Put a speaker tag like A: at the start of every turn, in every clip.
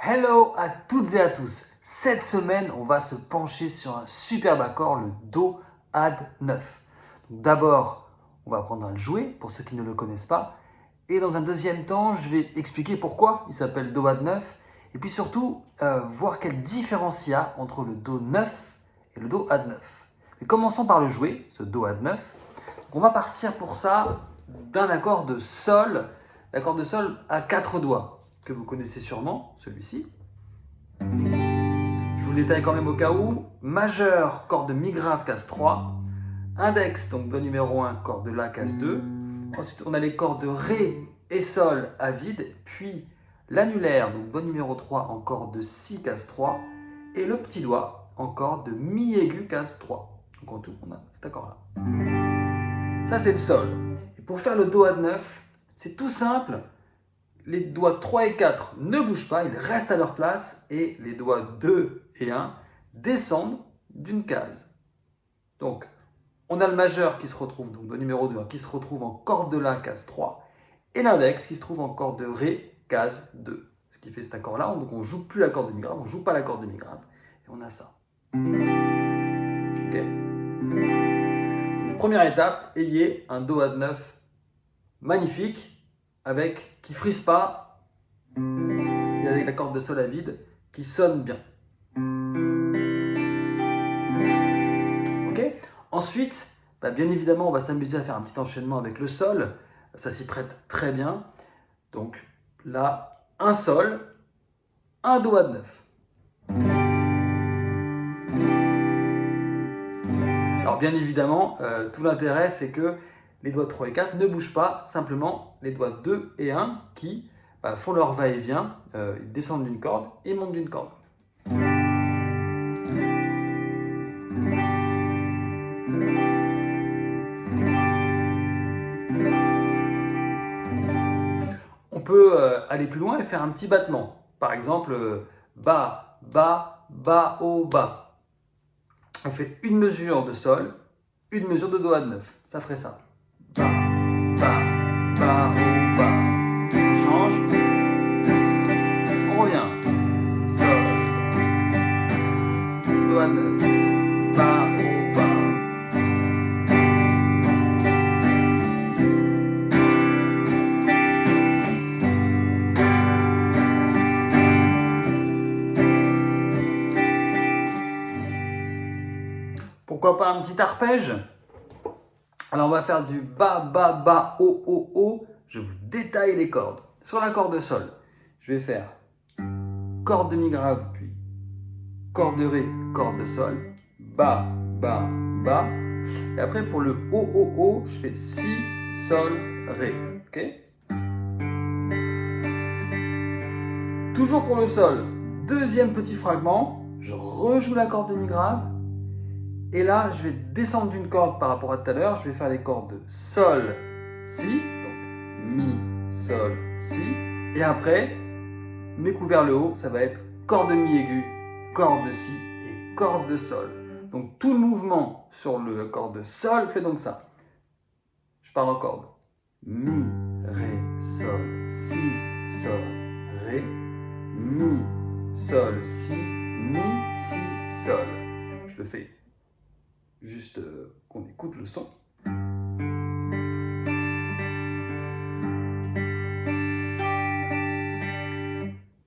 A: Hello à toutes et à tous. Cette semaine, on va se pencher sur un superbe accord, le Do Add 9. D'abord, on va apprendre à le jouer pour ceux qui ne le connaissent pas. Et dans un deuxième temps, je vais expliquer pourquoi il s'appelle Do Add 9. Et puis surtout, voir quelle différence il y a entre le Do 9 et le Do Add 9. Mais commençons par le jouer, ce Do Add 9. On va partir pour ça d'un accord de Sol. L'accord de Sol à 4 doigts, que vous connaissez sûrement, celui-ci. Je vous le détaille quand même au cas où. Majeur, corde de Mi grave, case 3. Index, donc doigt numéro 1, corde de La, case 2. Ensuite, on a les cordes de Ré et Sol à vide. Puis l'annulaire, donc doigt numéro 3 en corde de Si, case 3. Et le petit doigt en corde de Mi aigu, case 3. Donc en tout, on a cet accord-là. Ça, c'est le Sol. Et pour faire le Do Add 9, c'est tout simple. Les doigts 3 et 4 ne bougent pas, ils restent à leur place et les doigts 2 et 1 descendent d'une case. Donc, on a le majeur qui se retrouve, donc doigt numéro 2, qui se retrouve en corde de La, case 3, et l'index qui se trouve en corde de Ré, case 2. Ce qui fait cet accord-là, donc on ne joue plus la corde de Mi grave, on ne joue pas la corde de Mi grave, et on a ça. Ok. Première étape, ayez un Do Add 9 magnifique, qui ne frise pas, et avec la corde de Sol à vide, qui sonne bien. Ok. Ensuite, bien évidemment, on va s'amuser à faire un petit enchaînement avec le Sol. Ça s'y prête très bien. Donc là, un Sol, un Do Add 9. Alors bien évidemment, tout l'intérêt, c'est que les doigts 3 et 4 ne bougent pas, simplement les doigts 2 et 1 qui font leur va-et-vient, ils descendent d'une corde et montent d'une corde. On peut aller plus loin et faire un petit battement. Par exemple, bas, bas, bas, haut, bas. On fait une mesure de Sol, une mesure de Do Add 9. Ça ferait ça. Bas, bas, bas, haut, bas. On change. On revient. Sol. Do Add 9. Bas, haut, bas. Pourquoi pas un petit arpège? Alors on va faire du bas, bas, bas, haut, haut, haut. Je vous détaille les cordes. Sur la corde de Sol, je vais faire corde de Mi grave, puis corde de Ré, corde de Sol, bas, bas, bas. Et après pour le haut, haut, haut, je fais Si, Sol, Ré. Ok. Toujours pour le Sol, deuxième petit fragment, je rejoue la corde de Mi grave. Et là, je vais descendre d'une corde par rapport à tout à l'heure. Je vais faire les cordes de Sol, Si, donc Mi, Sol, Si. Et après, mes coups vers le haut, ça va être corde de Mi aigu, corde de Si et corde de Sol. Donc tout le mouvement sur le corde de Sol fait donc ça. Je parle en corde. Mi, Ré, Sol, Si, Sol, Ré. Mi, Sol, Si, Mi, Si, Sol. Je le fais. Juste qu'on écoute le son.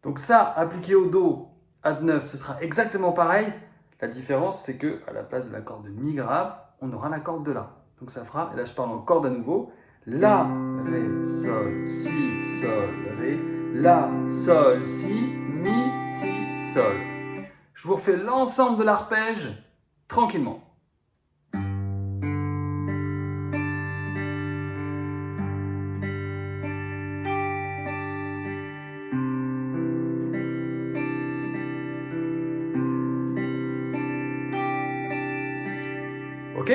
A: Donc ça, appliqué au Do Add 9, ce sera exactement pareil. La différence, c'est que à la place de la corde de Mi grave, on aura la corde de La. Donc ça fera, et là je parle en corde à nouveau, La, Ré, Sol, Si, Sol, Ré, La, Sol, Si, Mi, Si, Sol. Je vous refais l'ensemble de l'arpège tranquillement. Ok?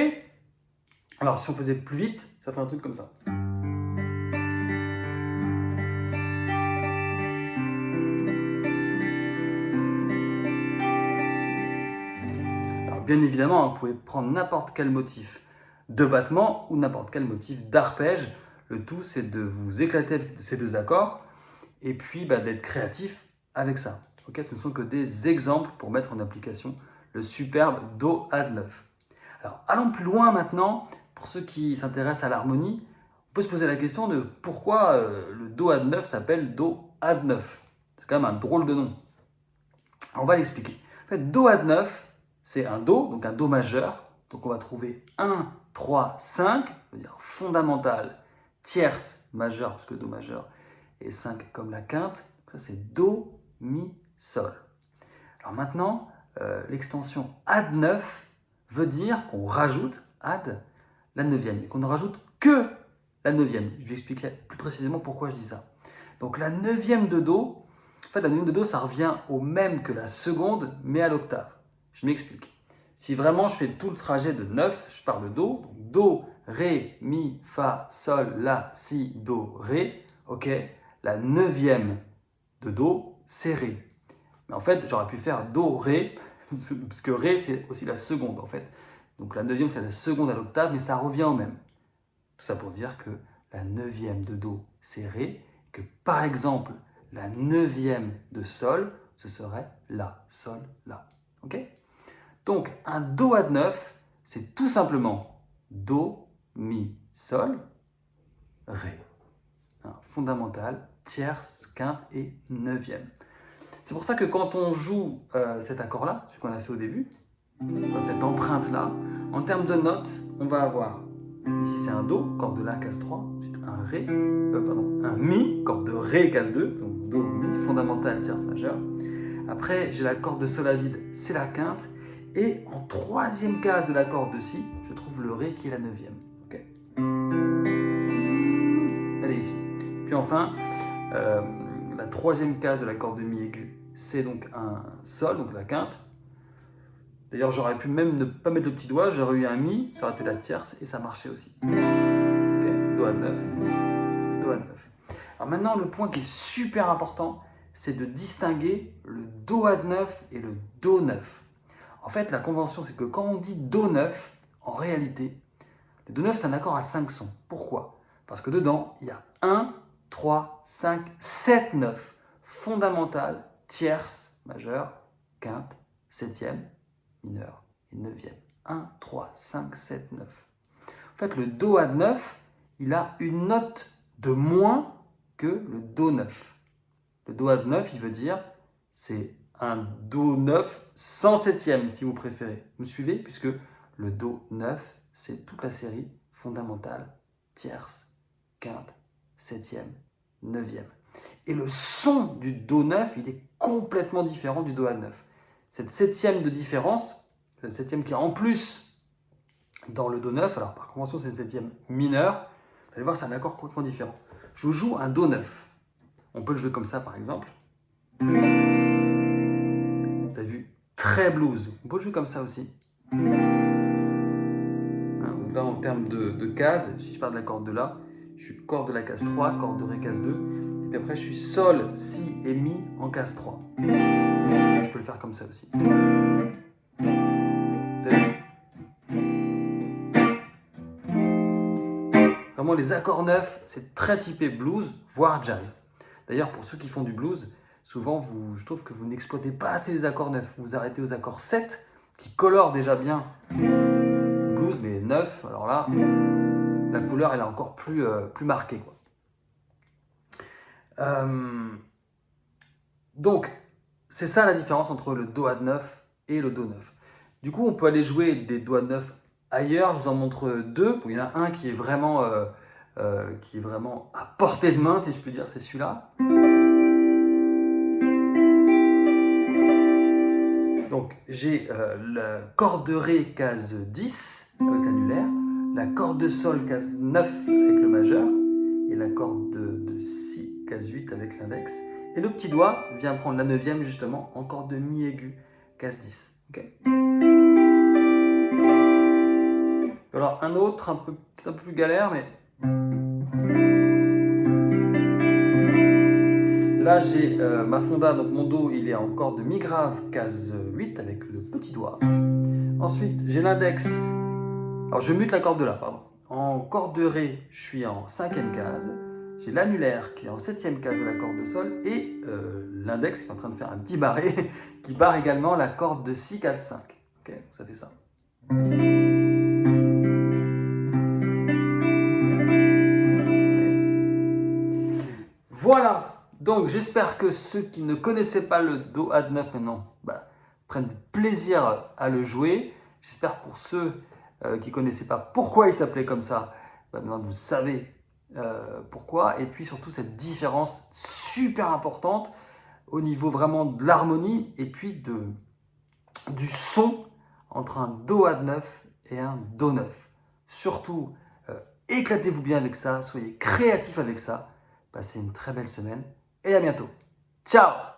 A: Alors, si on faisait plus vite, ça ferait un truc comme ça. Alors, bien évidemment, vous pouvez prendre n'importe quel motif de battement ou n'importe quel motif d'arpège. Le tout, c'est de vous éclater avec ces deux accords et puis d'être créatif avec ça. Okay, ce ne sont que des exemples pour mettre en application le superbe Do add 9. Alors, allons plus loin maintenant. Pour ceux qui s'intéressent à l'harmonie, on peut se poser la question de pourquoi le Do add 9 s'appelle Do add 9. C'est quand même un drôle de nom. Alors, on va l'expliquer. En fait, Do add 9, c'est un Do, donc un Do majeur. Donc, on va trouver 1, 3, 5, c'est-à-dire fondamental, tierce, majeur, parce que Do majeur, et 5 comme la quinte. Ça, c'est Do, Mi, Sol. Alors maintenant, l'extension add 9 veut dire qu'on rajoute, add, la neuvième, et qu'on ne rajoute que la neuvième. Je vais expliquer plus précisément pourquoi je dis ça. Donc la neuvième de Do, en fait la neuvième de Do, ça revient au même que la seconde, mais à l'octave. Je m'explique. Si vraiment je fais tout le trajet de 9, je pars de Do, donc Do, Ré, Mi, Fa, Sol, La, Si, Do, Ré, ok, la neuvième de Do, c'est Ré. Mais en fait, j'aurais pu faire Do, Ré, parce que Ré, c'est aussi la seconde, en fait. Donc la neuvième, c'est la seconde à l'octave, mais ça revient au même. Tout ça pour dire que la neuvième de Do, c'est Ré, que par exemple, la neuvième de Sol, ce serait La, Sol, La. Ok? Donc, un Do add 9, c'est tout simplement Do, Mi, Sol, Ré. Fondamental, tierce, quinte et neuvième. C'est pour ça que quand on joue cet accord-là, ce qu'on a fait au début, cette empreinte-là, en termes de notes, on va avoir, ici c'est un Do, corde de La, casse 3, ensuite un Ré, un Mi, corde de Ré, casse 2, donc Do, Mi, fondamental, tierce majeure. Après, j'ai la corde de Sol à vide, c'est la quinte, et en troisième case de la corde de Si, je trouve le Ré qui est la neuvième. Okay. Elle est ici. Puis enfin, la troisième case de la corde de Mi aiguë, c'est donc un Sol, donc la quinte. D'ailleurs, j'aurais pu même ne pas mettre le petit doigt, j'aurais eu un Mi, ça aurait été la tierce, et ça marchait aussi. Okay. Do add 9, Do add 9. Alors maintenant, le point qui est super important, c'est de distinguer le Do add 9 et le Do 9. En fait, la convention, c'est que quand on dit Do 9, en réalité, le Do 9, c'est un accord à 5 sons. Pourquoi? Parce que dedans, il y a 1, 3, 5, 7, 9. Fondamental, tierce, majeure, quinte, septième, mineure et neuvième. 1, 3, 5, 7, 9. En fait, le Do add 9, il a une note de moins que le Do 9. Le Do add 9, il veut dire, c'est un Do 9 sans septième, si vous préférez. Vous me suivez? Puisque le Do 9, c'est toute la série fondamentale, tierce, quinte, septième, neuvième. Et le son du Do 9, il est complètement différent du Do add 9. Cette septième de différence, cette septième qui est en plus dans le Do 9, alors par convention c'est une septième mineure, vous allez voir c'est un accord complètement différent. Je vous joue un Do 9. On peut le jouer comme ça par exemple. Vous avez vu, très blues. On peut le jouer comme ça aussi. Donc là en termes de cases, si je pars de la corde de La, je suis corde de La casse 3, corde de Ré casse 2, et puis après je suis Sol, Si et Mi en casse 3. Je peux le faire comme ça aussi. Vraiment, les accords 9, c'est très typé blues, voire jazz. D'ailleurs, pour ceux qui font du blues, souvent, je trouve que vous n'exploitez pas assez les accords 9. Vous arrêtez aux accords 7, qui colorent déjà bien le blues, mais 9, alors là, la couleur, elle est encore plus marquée, quoi. Donc, c'est ça la différence entre le Do add 9 et le Do 9. Du coup, on peut aller jouer des Do add 9 ailleurs. Je vous en montre deux. Il y en a un qui est vraiment à portée de main, si je peux dire, c'est celui-là. Donc, j'ai la corde de Ré case 10 avec l'annulaire, la corde de Sol case 9 avec le majeur, et la corde de Si case 8 avec l'index. Et le petit doigt vient prendre la neuvième justement en corde de Mi aiguë, case 10. Okay. Alors un autre, peut-être un peu plus galère, mais... Là j'ai ma fonda, donc mon Do il est en corde de Mi grave, case 8 avec le petit doigt. Ensuite j'ai l'index, alors je mute la corde de La, pardon. En corde de Ré, je suis en cinquième case. j'ai l'annulaire qui est en 7e case de la corde de sol et l'index qui est en train de faire un petit barré qui barre également la corde de si case 5. Ok, ça fait ça. Voilà, donc j'espère que ceux qui ne connaissaient pas le Do Add 9 maintenant prennent du plaisir à le jouer. J'espère pour ceux qui ne connaissaient pas pourquoi il s'appelait comme ça, maintenant vous savez pourquoi. Et puis surtout cette différence super importante au niveau vraiment de l'harmonie et puis du son entre un Do Add 9 et un Do 9. Surtout, éclatez-vous bien avec ça, soyez créatifs avec ça. Passez une très belle semaine et à bientôt. Ciao!